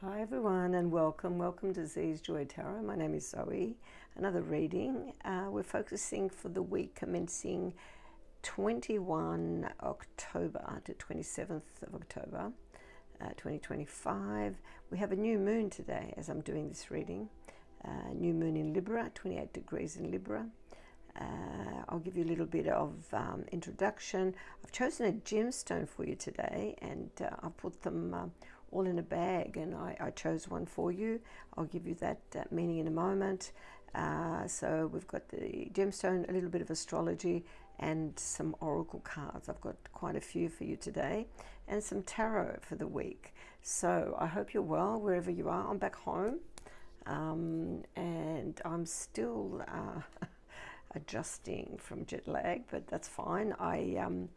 Hi everyone and welcome to Z's Joy Tarot. My name is Zoe. Another reading. We're focusing for the week commencing 21 October to 27th of October 2025. We have a new moon today as I'm doing this reading. New moon in Libra, 28 degrees in Libra. I'll give you a little bit of introduction. I've chosen a gemstone for you today, and I've put them all in a bag, and I chose one for you. I'll give you that meaning in a moment. So we've got the gemstone, a little bit of astrology, and some oracle cards. I've got quite a few for you today, and some tarot for the week. So I hope you're well wherever you are. I'm back home, and I'm still adjusting from jet lag, but that's fine. I'm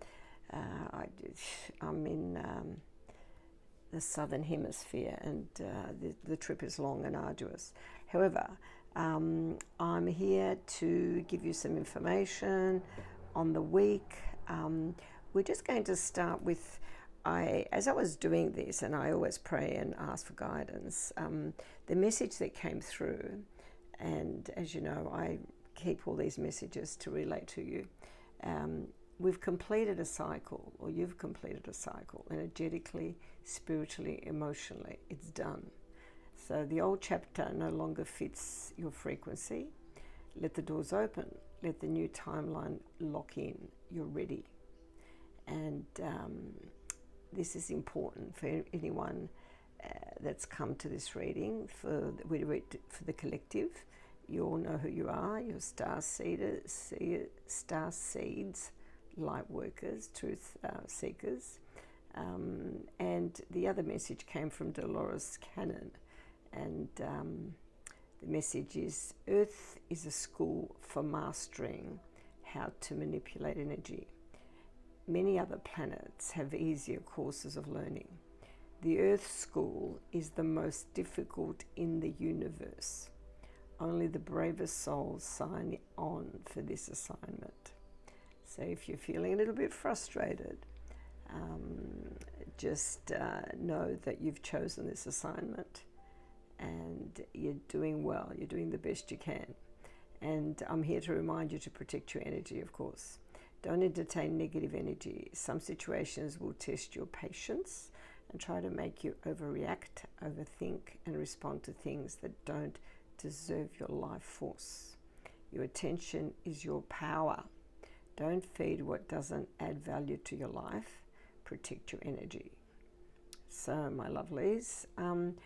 in the southern hemisphere, and the trip is long and arduous. However, I'm here to give you some information on the week. We're just going to start with, as I was doing this, and I always pray and ask for guidance, the message that came through, and as you know, I keep all these messages to relate to you. We've completed a cycle, or you've completed a cycle, energetically, spiritually, emotionally. It's done. So the old chapter no longer fits your frequency. Let the doors open. Let the new timeline lock in. You're ready. And this is important for anyone that's come to this reading. We read for the collective. You all know who you are. You're star seeds, LIghtworkers, truth seekers. And the other message came from Dolores Cannon. And the message is, Earth is a school for mastering how to manipulate energy. Many other planets have easier courses of learning. The Earth school is the most difficult in the universe. Only the bravest souls sign on for this assignment. So if you're feeling a little bit frustrated, just know that you've chosen this assignment and you're doing well. You're doing the best you can. And I'm here to remind you to protect your energy, of course. Don't entertain negative energy. Some situations will test your patience and try to make you overreact, overthink, and respond to things that don't deserve your life force. Your attention is your power. Don't feed what doesn't add value to your life. Protect your energy. So, my lovelies, I'm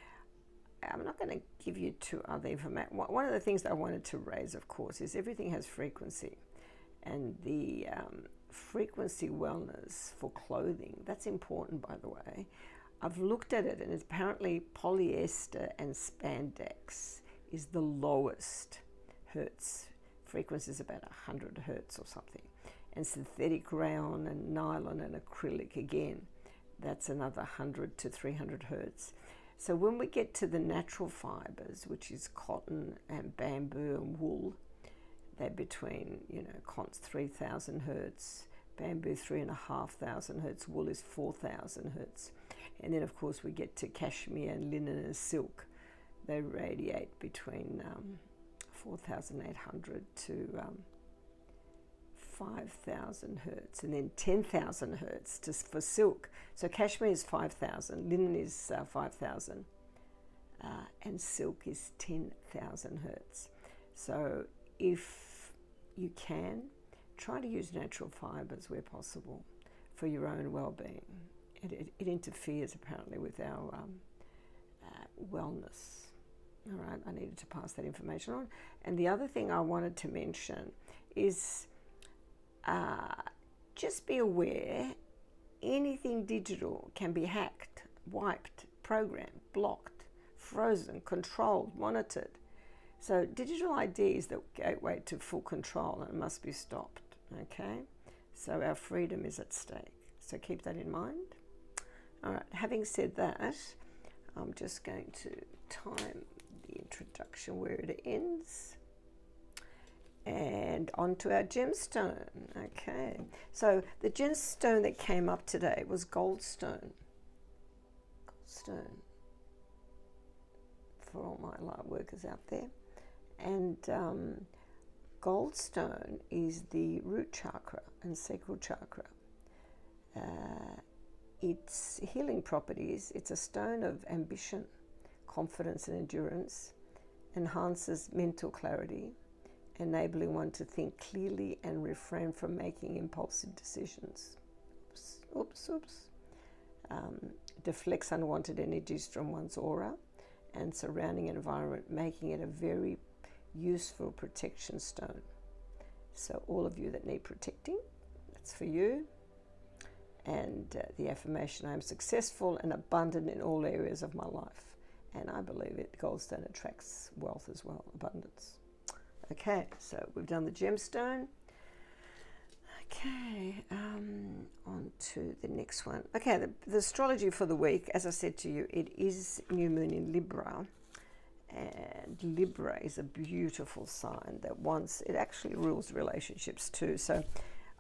not going to give you two other information. One of the things that I wanted to raise, of course, is everything has frequency. And the frequency wellness for clothing, that's important, by the way. I've looked at it, and it's apparently polyester and spandex is the lowest hertz. Frequency is about 100 hertz or something. And synthetic rayon and nylon and acrylic, again, that's another 100 to 300 hertz. So when we get to the natural fibers, which is cotton and bamboo and wool, they're between, cotton's 3,000 hertz, bamboo 3,500 hertz, wool is 4,000 hertz. And then, of course, we get to cashmere and linen and silk. They radiate between 4,800 to 5,000 hertz, and then 10,000 hertz for silk. So cashmere is 5,000, linen is 5,000, and silk is 10,000 hertz. So if you can, try to use natural fibers where possible for your own well-being. It interferes apparently with our wellness. All right, I needed to pass that information on. And the other thing I wanted to mention is just be aware anything digital can be hacked, wiped, programmed, blocked, frozen, controlled, monitored. So digital ID is the gateway to full control, and it must be stopped, okay? So our freedom is at stake. So keep that in mind. All right, having said that, I'm just going to time the introduction where it ends. And on to our gemstone. Okay, so the gemstone that came up today was Goldstone. Goldstone. for all my light workers out there. And Goldstone is the root chakra and sacral chakra. Its healing properties, it's a stone of ambition, confidence and endurance, enhances mental clarity, enabling one to think clearly and refrain from making impulsive decisions. Oops. Deflects unwanted energies from one's aura and surrounding environment, making it a very useful protection stone. So all of you that need protecting, that's for you. And the affirmation, I am successful and abundant in all areas of my life. And I believe it, Goldstone attracts wealth as well, abundance. Okay, so we've done the gemstone. Okay, on to the next one. Okay, the astrology for the week, as I said to you, it is new moon in Libra. And Libra is a beautiful sign that it actually rules relationships too. So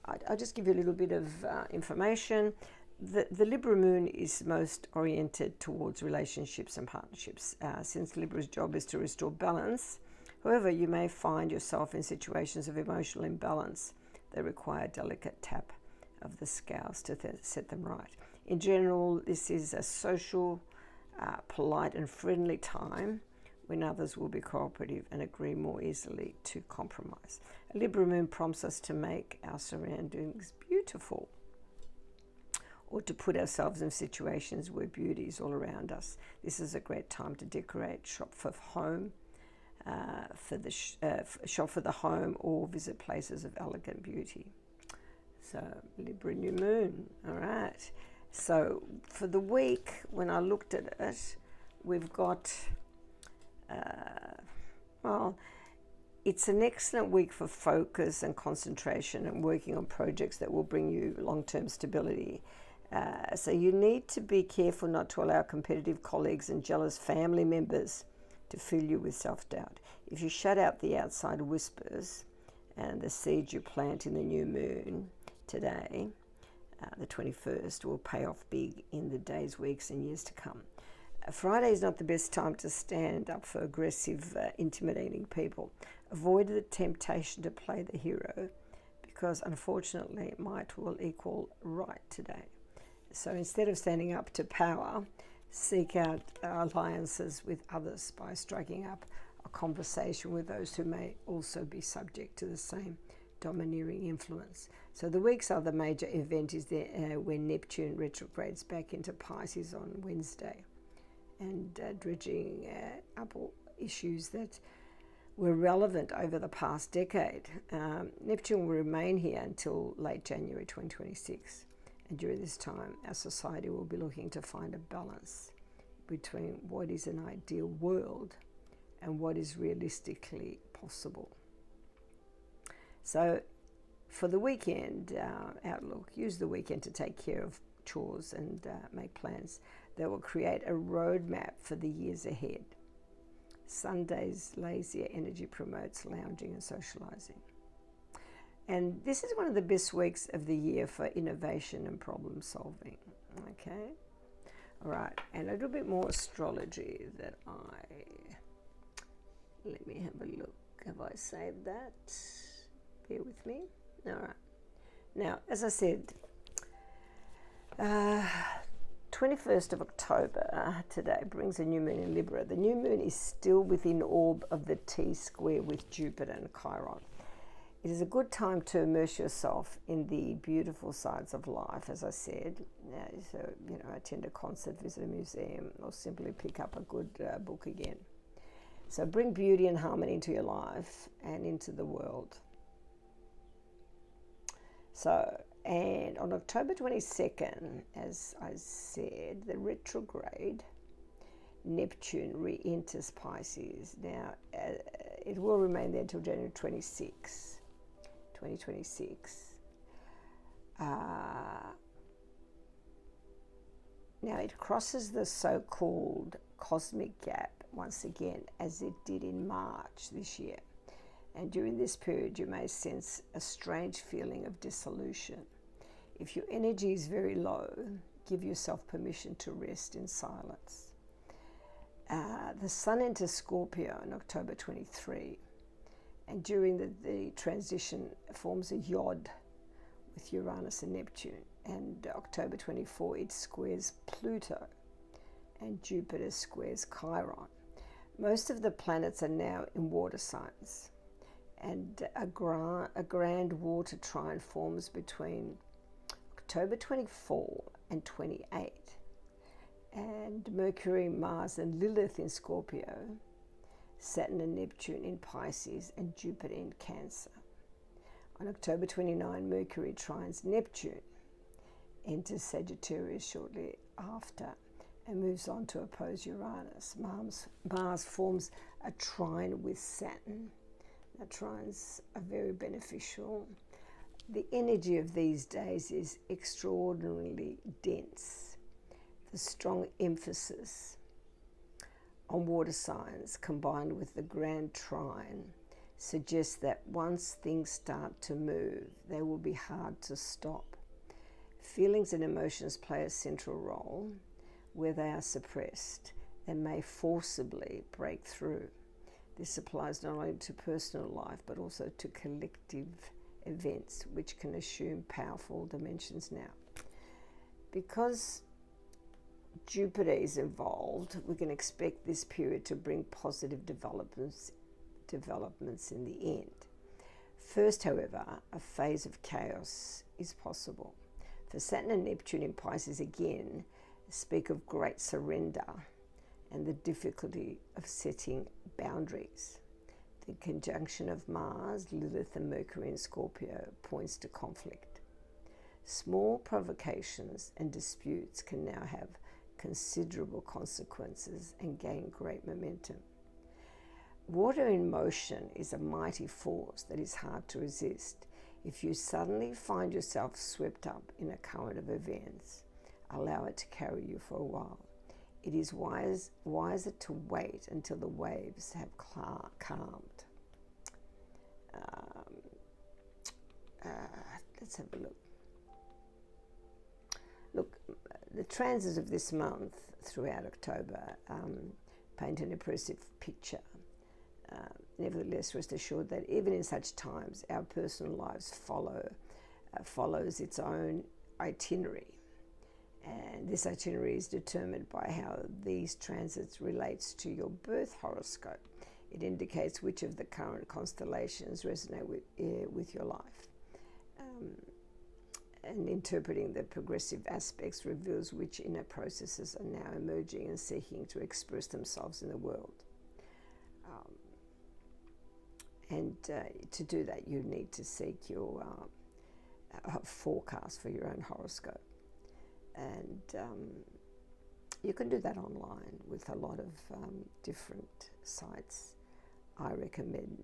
I'll just give you a little bit of information. The Libra moon is most oriented towards relationships and partnerships, since Libra's job is to restore balance. However, you may find yourself in situations of emotional imbalance that require a delicate tap of the scales to set them right. In general, this is a social, polite and friendly time when others will be cooperative and agree more easily to compromise. A Libra moon prompts us to make our surroundings beautiful, or to put ourselves in situations where beauty is all around us. This is a great time to decorate, shop for home, shop for the home, or visit places of elegant beauty. So Libra new moon. All right. So for the week, when I looked at it, we've got it's an excellent week for focus and concentration and working on projects that will bring you long-term stability. So you need to be careful not to allow competitive colleagues and jealous family members to fill you with self-doubt. If you shut out the outside whispers and the seeds you plant in the new moon today, the 21st, will pay off big in the days, weeks and years to come. Friday is not the best time to stand up for aggressive, intimidating people. Avoid the temptation to play the hero, because unfortunately might will equal right today. So instead of standing up to power, seek out alliances with others by striking up a conversation with those who may also be subject to the same domineering influence. So the week's other major event is when Neptune retrogrades back into Pisces on Wednesday, and dredging up issues that were relevant over the past decade. Neptune will remain here until late January 2026. And during this time, our society will be looking to find a balance between what is an ideal world and what is realistically possible. So for the weekend outlook, use the weekend to take care of chores and make plans that will create a roadmap for the years ahead. Sunday's lazier energy promotes lounging and socializing. And this is one of the best weeks of the year for innovation and problem solving. Okay? All right, and a little bit more astrology that let me have a look. Have I saved that? Bear with me. All right. Now, as I said, 21st of October today brings a new moon in Libra. The new moon is still within orb of the T-square with Jupiter and Chiron. It is a good time to immerse yourself in the beautiful sides of life, as I said. So, attend a concert, visit a museum, or simply pick up a good book again. So bring beauty and harmony into your life and into the world. So, and on October 22nd, as I said, the retrograde Neptune re-enters Pisces. Now, it will remain there until January 26, 2026. Now, it crosses the so-called cosmic gap once again, as it did in March this year. And during this period, you may sense a strange feeling of dissolution. If your energy is very low, give yourself permission to rest in silence. The Sun enters Scorpio in October 23, and during the transition forms a yod with Uranus and Neptune, and October 24 it squares Pluto, and Jupiter squares Chiron. Most of the planets are now in water signs, and a grand water trine forms between October 24 and 28, and Mercury, Mars and Lilith in Scorpio, Saturn and Neptune in Pisces, and Jupiter in Cancer. On October 29, Mercury trines Neptune, enters Sagittarius shortly after, and moves on to oppose Uranus. Mars forms a trine with Saturn. The trines are very beneficial. The energy of these days is extraordinarily dense. The strong emphasis on water signs combined with the grand trine suggests that once things start to move, they will be hard to stop. Feelings and emotions play a central role. Where they are suppressed, they may forcibly break through. This applies not only to personal life but also to collective events, which can assume powerful dimensions now. Because Jupiter is involved, we can expect this period to bring positive developments in the end. First, however, a phase of chaos is possible. For Saturn and Neptune in Pisces again speak of great surrender and the difficulty of setting boundaries. The conjunction of Mars, Lilith and Mercury in Scorpio points to conflict. Small provocations and disputes can now have considerable consequences and gain great momentum. Water in motion is a mighty force that is hard to resist. If you suddenly find yourself swept up in a current of events, allow it to carry you for a while. It is wiser to wait until the waves have calmed. Let's have a look. Look, the transits of this month throughout October paint an impressive picture. Nevertheless, rest assured that even in such times, our personal lives follows its own itinerary. And this itinerary is determined by how these transits relates to your birth horoscope. It indicates which of the current constellations resonate with your life. And interpreting the progressive aspects reveals which inner processes are now emerging and seeking to express themselves in the world. To do that, you need to seek your forecast for your own horoscope. And you can do that online with a lot of different sites. I recommend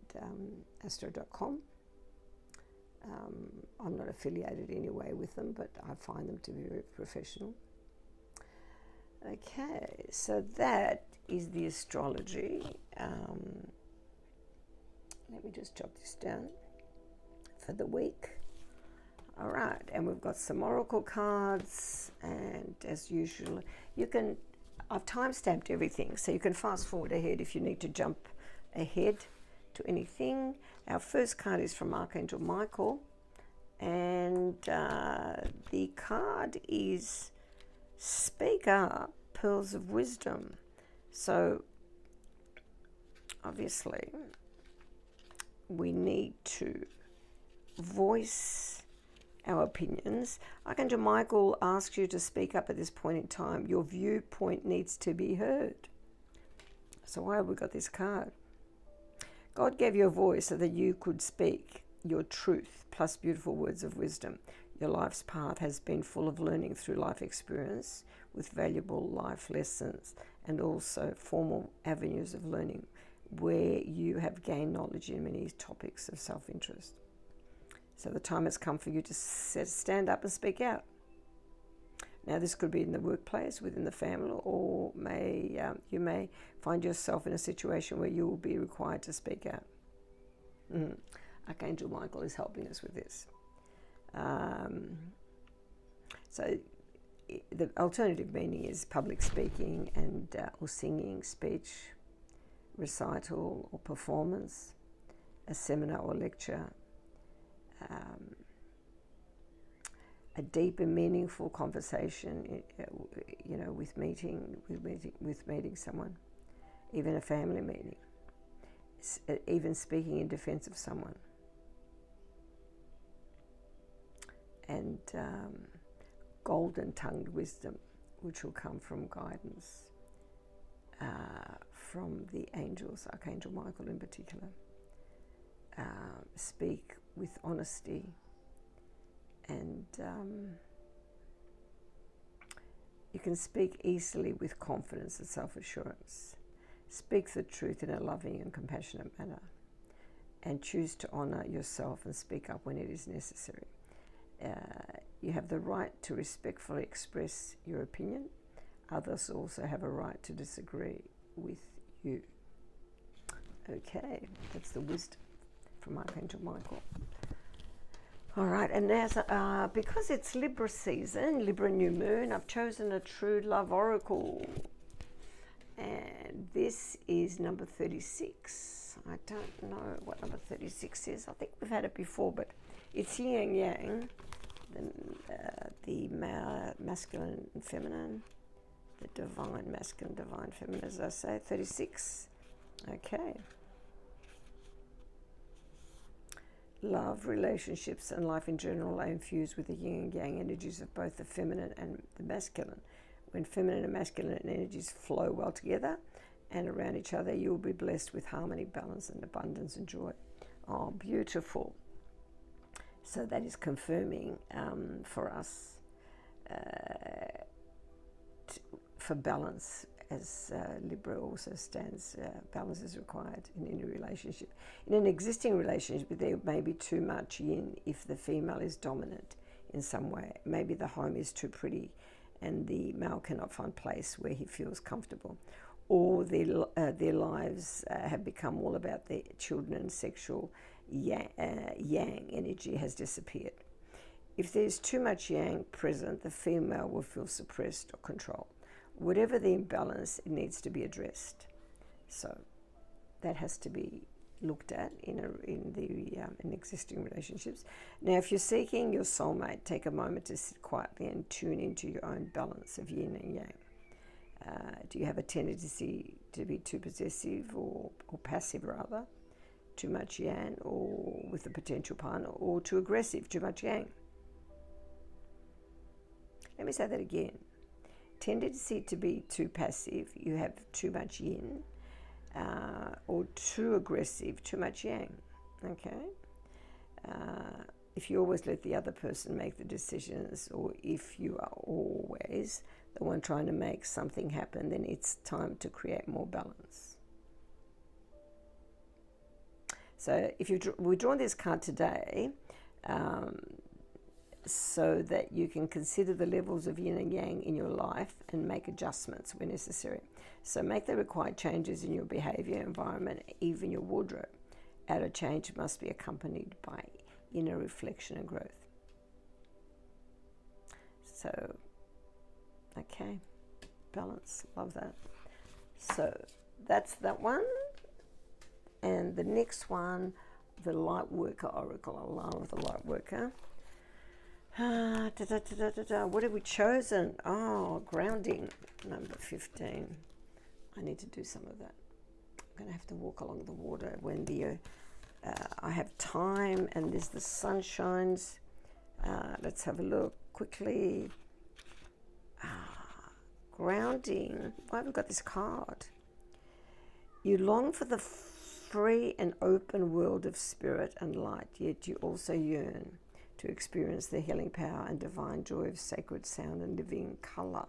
astro.com. I'm not affiliated in any way with them, but I find them to be very professional. Okay, so that is the astrology. Let me just jot this down for the week. All right, and we've got some oracle cards, and as usual, I've time-stamped everything, so you can fast forward ahead if you need to jump ahead to anything. Our first card is from Archangel Michael, and the card is Speak Up, Pearls of Wisdom. So, obviously, we need to voice our opinions. Archangel Michael asks you to speak up at this point in time. Your viewpoint needs to be heard. So why have we got this card? God gave you a voice so that you could speak your truth plus beautiful words of wisdom. Your life's path has been full of learning through life experience with valuable life lessons and also formal avenues of learning where you have gained knowledge in many topics of self-interest. So the time has come for you to stand up and speak out. Now, this could be in the workplace, within the family, or you may find yourself in a situation where you will be required to speak out. Archangel Michael is helping us with this. So the alternative meaning is public speaking and or singing, speech, recital or performance, a seminar or lecture, a deep and meaningful conversation, with meeting someone, even a family meeting, even speaking in defense of someone, and golden-tongued wisdom, which will come from guidance from the angels, Archangel Michael in particular. Speak with honesty, and you can speak easily with confidence and self-assurance. Speak the truth in a loving and compassionate manner, and choose to honor yourself and speak up when it is necessary. You have the right to respectfully express your opinion. Others also have a right to disagree with you. Okay, that's the wisdom from Archangel Michael. All right, and now, because it's Libra season, Libra new moon, I've chosen a true love oracle. And this is number 36. I don't know what number 36 is. I think we've had it before, but it's yin and yang, the masculine and feminine, the divine masculine, divine feminine, as I say, 36. Okay. Love, relationships, and life in general are infused with the yin and yang energies of both the feminine and the masculine. When feminine and masculine energies flow well together and around each other, you will be blessed with harmony, balance, and abundance and joy. Oh, beautiful. So that is confirming for us for balance, as Libra also stands. Balance is required in any relationship. In an existing relationship, there may be too much yin if the female is dominant in some way. Maybe the home is too pretty and the male cannot find place where he feels comfortable, or their lives have become all about their children and sexual yang energy has disappeared. If there's too much yang present, the female will feel suppressed or controlled. Whatever the imbalance, it needs to be addressed. So that has to be looked at in existing relationships. Now, if you're seeking your soulmate, take a moment to sit quietly and tune into your own balance of yin and yang. Do you have a tendency to be too possessive or passive rather? Too much yang, or with a potential partner, or too aggressive, too much yang? Let me say that again. Tendency to be too passive, you have too much yin, or too aggressive, too much yang. Okay. If you always let the other person make the decisions, or if you are always the one trying to make something happen, then it's time to create more balance. So if we're drawing this card today, so that you can consider the levels of yin and yang in your life and make adjustments where necessary. So make the required changes in your behavior, environment, even your wardrobe. Outer change must be accompanied by inner reflection and growth. So, okay, balance, love that. So that's that one. And the next one, the Lightworker Oracle, Alana, the Lightworker. What have we chosen? Oh, grounding, number 15. I need to do some of that. I'm going to have to walk along the water when I have time and there's the sun shines. Let's have a look quickly. Grounding. Why have we got this card? You long for the free and open world of spirit and light, yet you also yearn to experience the healing power and divine joy of sacred sound and living color.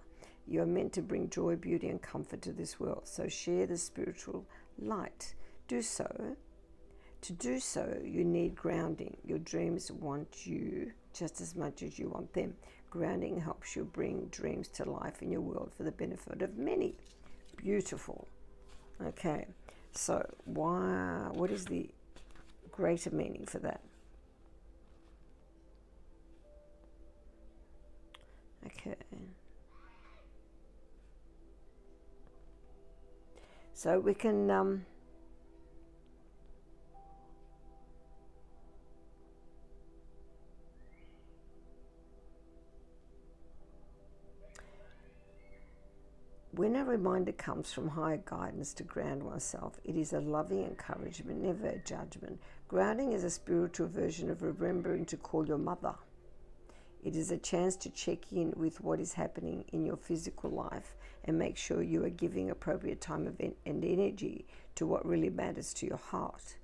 You are meant to bring joy, beauty, and comfort to this world. So share the spiritual light. Do so. To do so, you need grounding. Your dreams want you just as much as you want them. Grounding helps you bring dreams to life in your world for the benefit of many. Beautiful. Okay. So what is the greater meaning for that? Okay, So we can when a reminder comes from higher guidance to ground oneself, it is a loving encouragement, never a judgment. Grounding is a spiritual version of remembering to call your mother. It is a chance to check in with what is happening in your physical life and make sure you are giving appropriate time and energy to what really matters to your heart.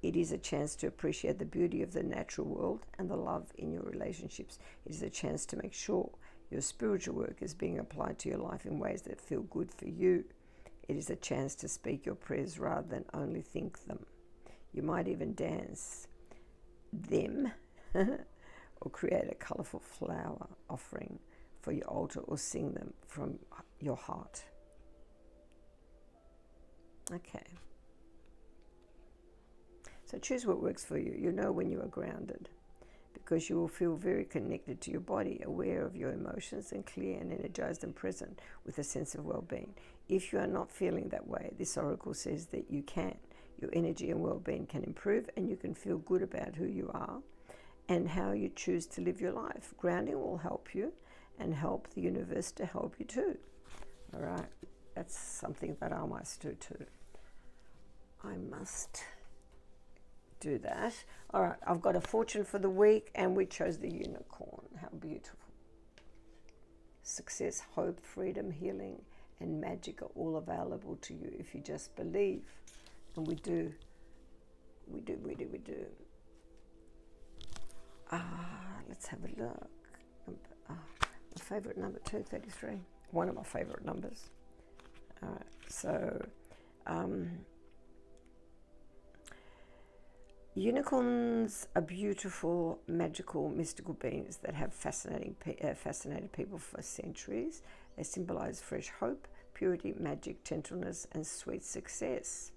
It is a chance to appreciate the beauty of the natural world and the love in your relationships. It is a chance to make sure your spiritual work is being applied to your life in ways that feel good for you. It is a chance to speak your prayers rather than only think them. You might even dance them or create a colourful flower offering for your altar or sing them from your heart. Okay. So choose what works for you. You know when you are grounded, because you will feel very connected to your body, aware of your emotions, and clear and energized and present with a sense of well-being. If you are not feeling that way, this oracle says that you can. Your energy and well-being can improve, and you can feel good about who you are and how you choose to live your life. Grounding will help you and help the universe to help you too. All right, that's something that I must do too. I must do that. All right, I've got a fortune for the week, and we chose the unicorn. How beautiful. Success, hope, freedom, healing, and magic are all available to you if you just believe. And we do. Let's have a look. My favorite number, 233. One of my favorite numbers. All right, so unicorns are beautiful, magical, mystical beings that have fascinated people for centuries. They symbolize fresh hope, purity, magic, gentleness, and sweet success,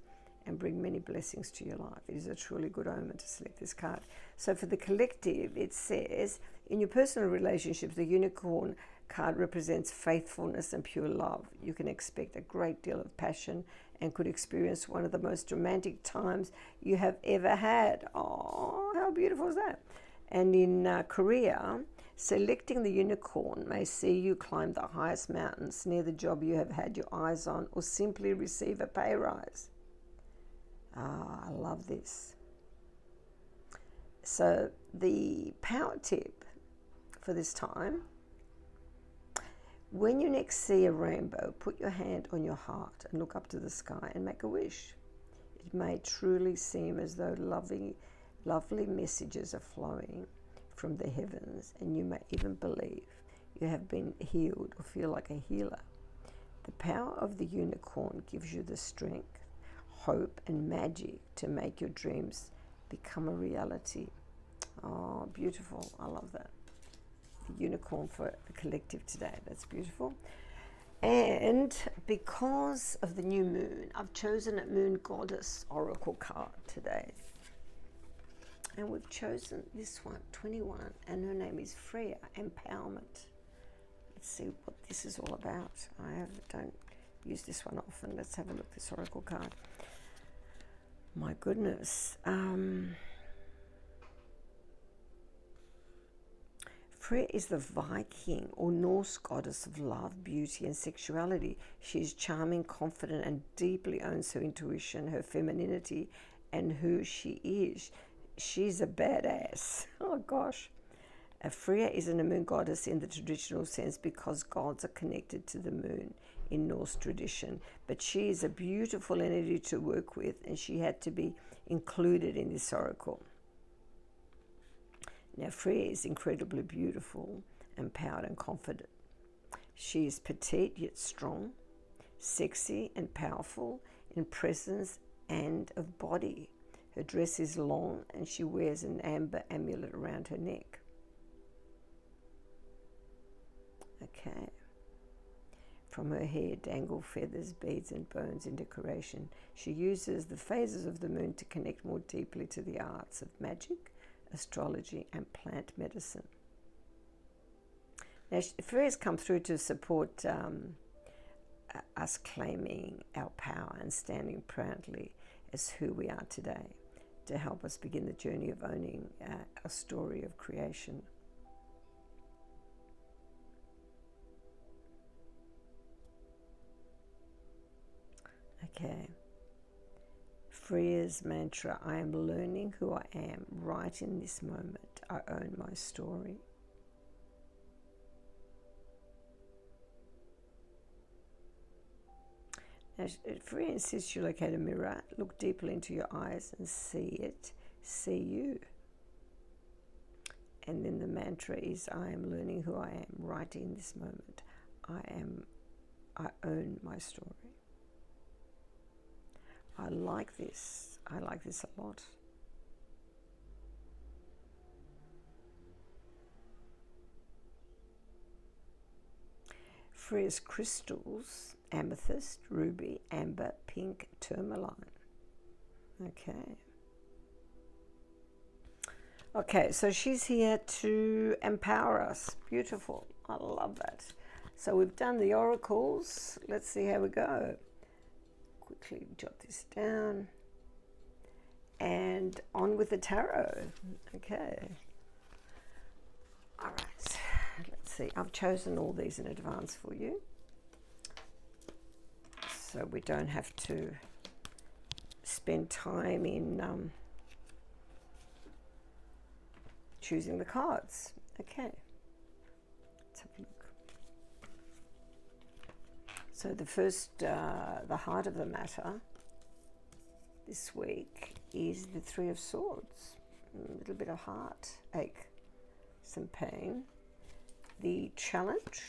and bring many blessings to your life. It is a truly good omen to select this card. So for the collective, it says, in your personal relationships, the unicorn card represents faithfulness and pure love. You can expect a great deal of passion and could experience one of the most romantic times you have ever had. Oh, how beautiful is that? And in career, selecting the unicorn may see you climb the highest mountains near the job you have had your eyes on, or simply receive a pay rise. I love this. So the power tip for this time: when you next see a rainbow, put your hand on your heart and look up to the sky and make a wish. It may truly seem as though lovely messages are flowing from the heavens, and you may even believe you have been healed or feel like a healer. The power of the unicorn gives you the strength, hope, and magic to make your dreams become a reality. Oh, beautiful. I love that. The unicorn for the collective today. That's beautiful. And because of the new moon, I've chosen a moon goddess oracle card today. And we've chosen this one, 21, and her name is Freya, Empowerment. Let's see what this is all about. I don't use this one often. Let's have a look at this oracle card. My goodness. Freya is the Viking or Norse goddess of love, beauty, and sexuality. She is charming, confident, and deeply owns her intuition, her femininity, and who she is. She's a badass. Oh gosh. Freya isn't a moon goddess in the traditional sense because gods are connected to the moon in Norse tradition, but she is a beautiful entity to work with, and she had to be included in this oracle. Now, Freya is incredibly beautiful, empowered, and confident. She is petite yet strong, sexy and powerful in presence and of body. Her dress is long, and she wears an amber amulet around her neck. Okay. From her hair dangle feathers, beads, and bones in decoration. She uses the phases of the moon to connect more deeply to the arts of magic, astrology, and plant medicine. Now, Freya's come through to support us claiming our power and standing proudly as who we are today, to help us begin the journey of owning a story of creation. Okay. Freya's mantra: I am learning who I am right in this moment. I own my story. Now, Freya insists you locate a mirror, look deeply into your eyes and see it, see you. And then the mantra is, I am learning who I am right in this moment. I own my story. I like this. I like this a lot. Freya's crystals: amethyst, ruby, amber, pink, tourmaline. Okay. Okay, so she's here to empower us. Beautiful. I love that. So we've done the oracles. Let's see how we go. Quickly jot this down. And on with the tarot. Okay. All right. Let's see. I've chosen all these in advance for you, so we don't have to spend time in choosing the cards. Okay. Let's have a look. So the first, the heart of the matter this week is the Three of Swords. A little bit of heartache, some pain. The challenge,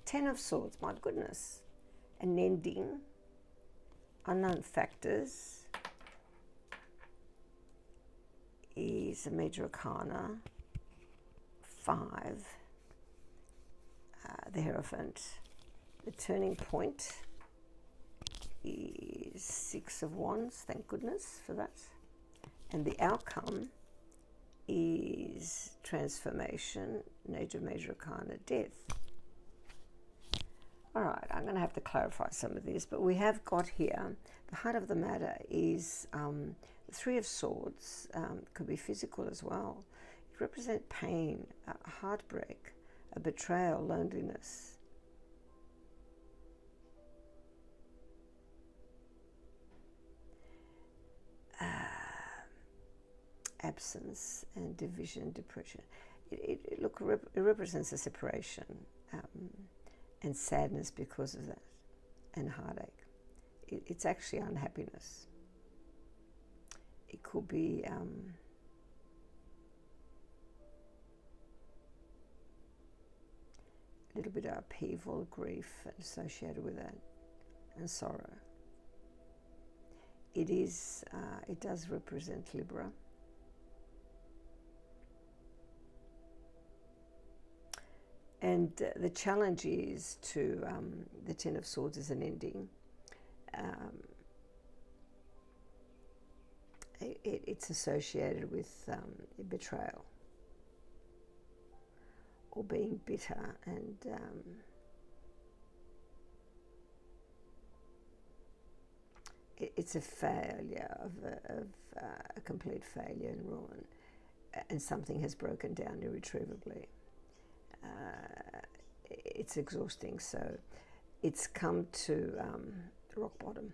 Ten of Swords, my goodness. An ending, unknown factors is a major arcana. 5, the Hierophant. The turning point is 6 of Wands, thank goodness for that. And the outcome is transformation, major arcana, death. All right, I'm going to have to clarify some of this, but we have got here, the heart of the matter is the Three of Swords, could be physical as well. It represents pain, a heartbreak, a betrayal, loneliness. Absence and division, depression. It represents a separation and sadness because of that, and heartache. It's actually unhappiness. It could be a little bit of upheaval, grief associated with that, and sorrow. It does represent Libra. And the challenge is to, the Ten of Swords is an ending. It's associated with betrayal or being bitter, and it's a failure of a complete failure and ruin, and something has broken down irretrievably. It's exhausting, so it's come to rock bottom,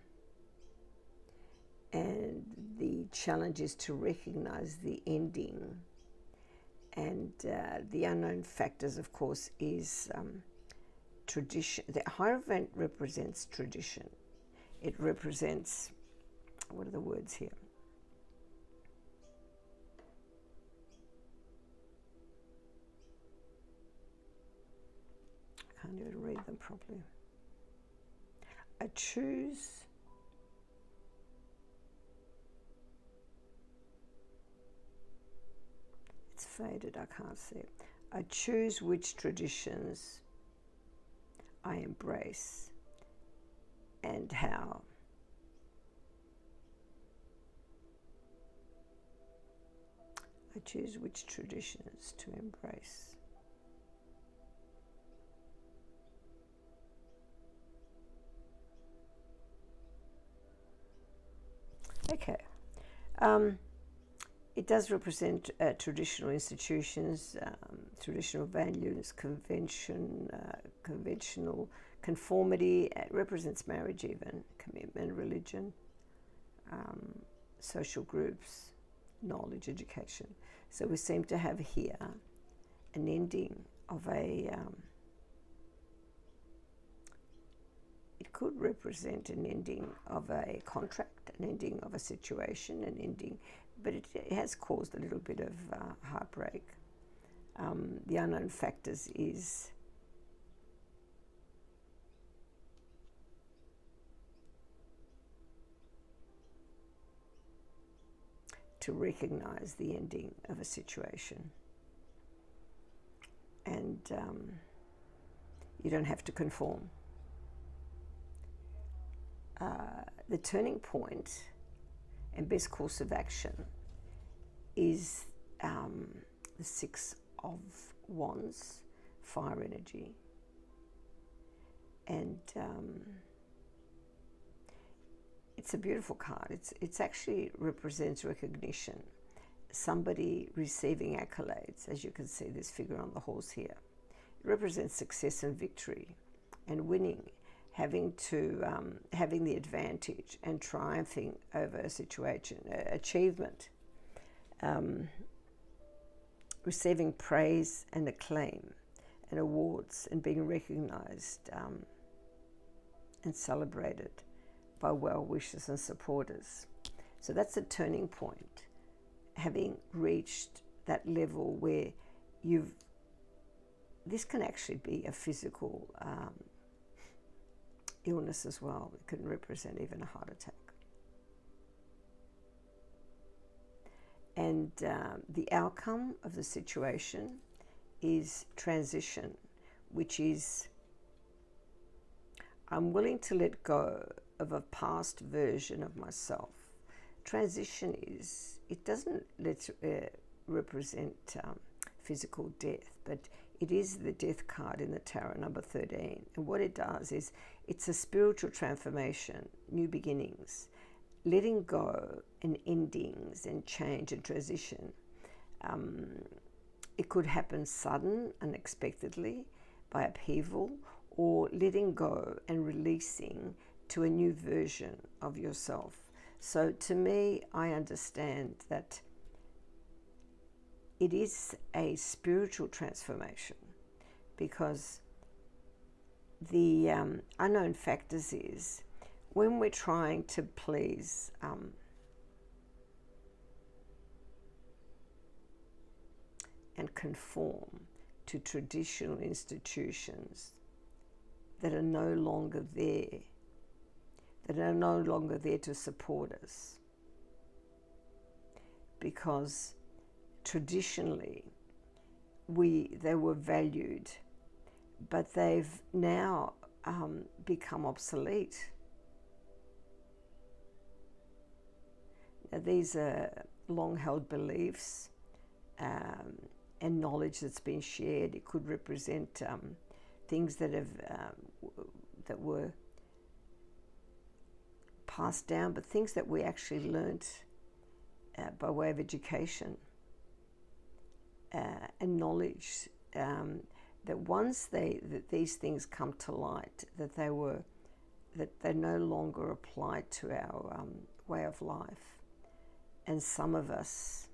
and the challenge is to recognize the ending. And the unknown factors, of course, is tradition. The Hierophant represents tradition. It represents, what are the words here? I can't even read them properly. I choose it's faded, I can't see it. I choose which traditions I embrace and how. I choose which traditions to embrace. Okay. It does represent traditional institutions, traditional values, conventional conformity. It represents marriage even, commitment, religion, social groups, knowledge, education. So we seem to have here an ending of it could represent an ending of a contract, an ending of a situation, an ending, but it has caused a little bit of heartbreak. The unknown factors is to recognize the ending of a situation. And you don't have to conform. The turning point and best course of action is the Six of Wands, fire energy. And it's a beautiful card. It's actually represents recognition. Somebody receiving accolades, as you can see this figure on the horse here. It represents success and victory and winning, having the advantage and triumphing over a situation, achievement, receiving praise and acclaim and awards and being recognized and celebrated by well-wishers and supporters. So that's a turning point, having reached that level where this can actually be a physical illness as well. It can represent even a heart attack. And the outcome of the situation is transition, which is I'm willing to let go of a past version of myself. Transition it doesn't represent physical death, but it is the death card in the tarot, number 13. And what it does is it's a spiritual transformation, new beginnings, letting go and endings and change and transition. It could happen sudden, unexpectedly, by upheaval, or letting go and releasing to a new version of yourself. So to me, I understand that it is a spiritual transformation, because the unknown factors is when we're trying to please and conform to traditional institutions that are no longer there, to support us, because traditionally they were valued, but they've now become obsolete. Now, these are long-held beliefs and knowledge that's been shared. It could represent things that were passed down, but things that we actually learnt by way of education and knowledge, that once these things come to light, that they no longer apply to our way of life. And some of us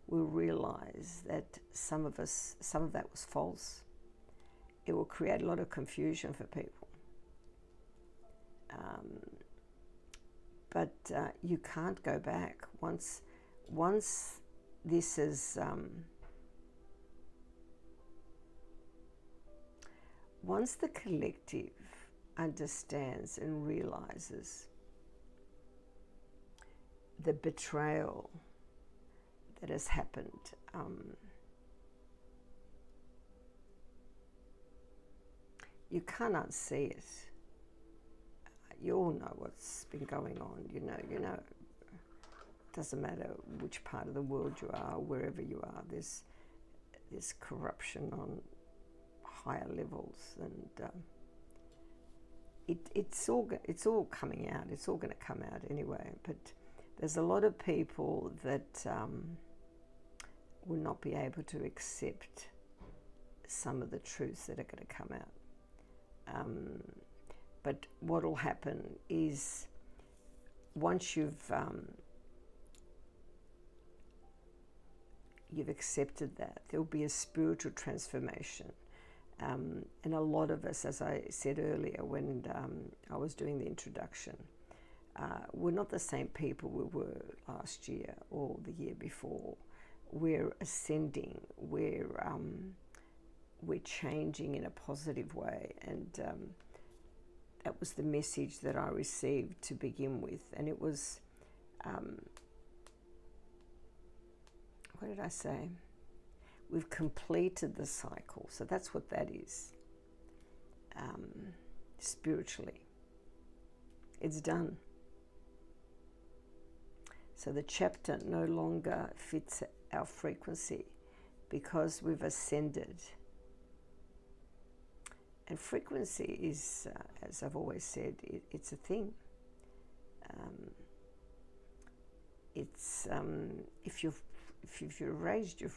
will realize that some of that was false. It will create a lot of confusion for people. But you can't go back. Once this is once the collective understands and realizes the betrayal that has happened, you can't unsee it. You all know what's been going on. You know. It doesn't matter which part of the world you are, wherever you are. There's corruption on higher levels, and it's all coming out. It's all going to come out anyway. But there's a lot of people that will not be able to accept some of the truths that are going to come out. But what will happen is once you've accepted that, there'll be a spiritual transformation. And a lot of us, as I said earlier when I was doing the introduction, we're not the same people we were last year or the year before. We're ascending, we're changing in a positive way, and that was the message that I received to begin with. And it was, what did I say? We've completed the cycle. So that's what that is, spiritually. It's done. So the chapter no longer fits our frequency because we've ascended. And frequency is, as I've always said, it's a thing. It's if you've raised your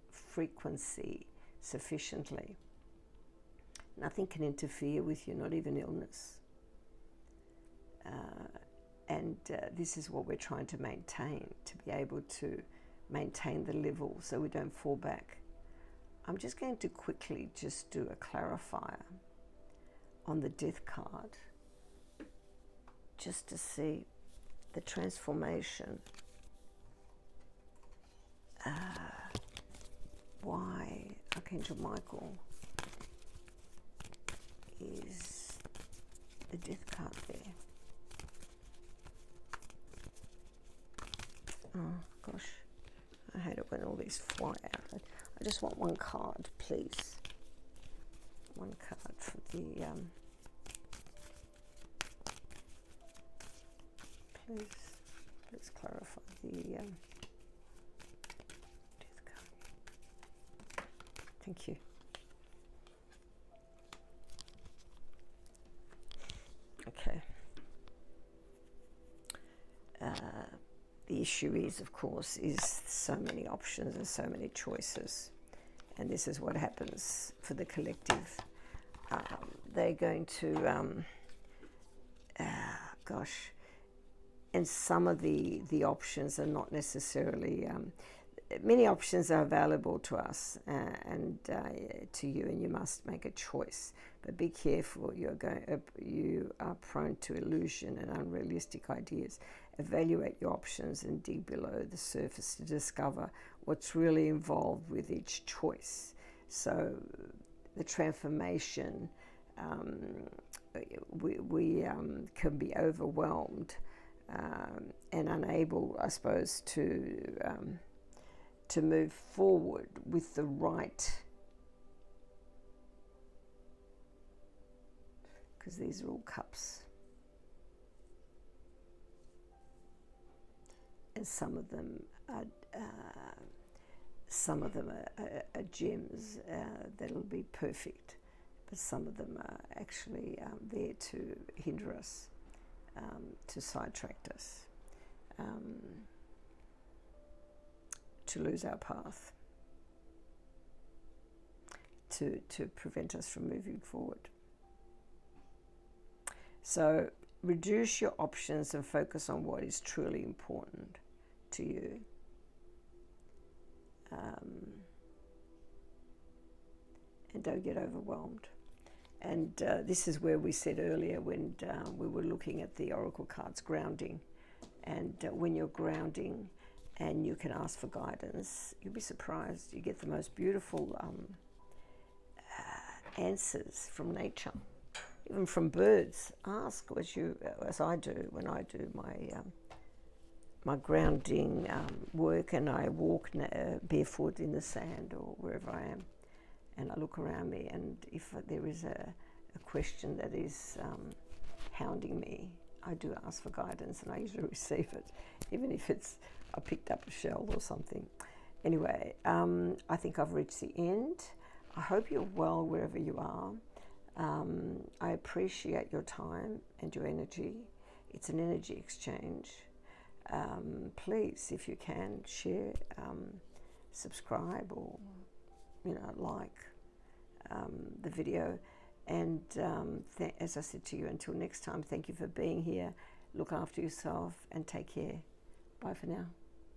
frequency sufficiently, nothing can interfere with you, not even illness. And this is what we're trying to maintain, to be able to maintain the level so we don't fall back. I'm just going to quickly just do a clarifier on the death card, just to see the transformation. Why Archangel Michael is the death card there. Oh gosh, I hate it when all these fly out. I just want one card, please. One card for the please clarify the death card. Thank you. Okay. The issue is, of course, is so many options and so many choices. And this is what happens for the collective. They're going to, gosh, and some of the options are not necessarily, many options are available to us and to you, and you must make a choice. But be careful, you are prone to illusion and unrealistic ideas. Evaluate your options and dig below the surface to discover what's really involved with each choice. So the transformation, we can be overwhelmed and unable, I suppose, to move forward with the right, because these are all cups. And some of them are gems that'll be perfect, but some of them are actually there to hinder us, to sidetrack us, to lose our path, to prevent us from moving forward. So reduce your options and focus on what is truly important to you. And don't get overwhelmed. And this is where we said earlier when we were looking at the oracle cards, grounding. And when you're grounding and you can ask for guidance, you'll be surprised. You get the most beautiful answers from nature. Even from birds. Ask as I do when I do my grounding work, and I walk barefoot in the sand or wherever I am, and I look around me, and if there is a question that is hounding me, I do ask for guidance, and I usually receive it, even if it's I picked up a shell or something. Anyway, I think I've reached the end. I hope you're well wherever you are. I appreciate your time and your energy. It's an energy exchange. please, if you can, share, subscribe, or like the video. And as I said to you, until next time, thank you for being here. Look after yourself and take care. Bye for now.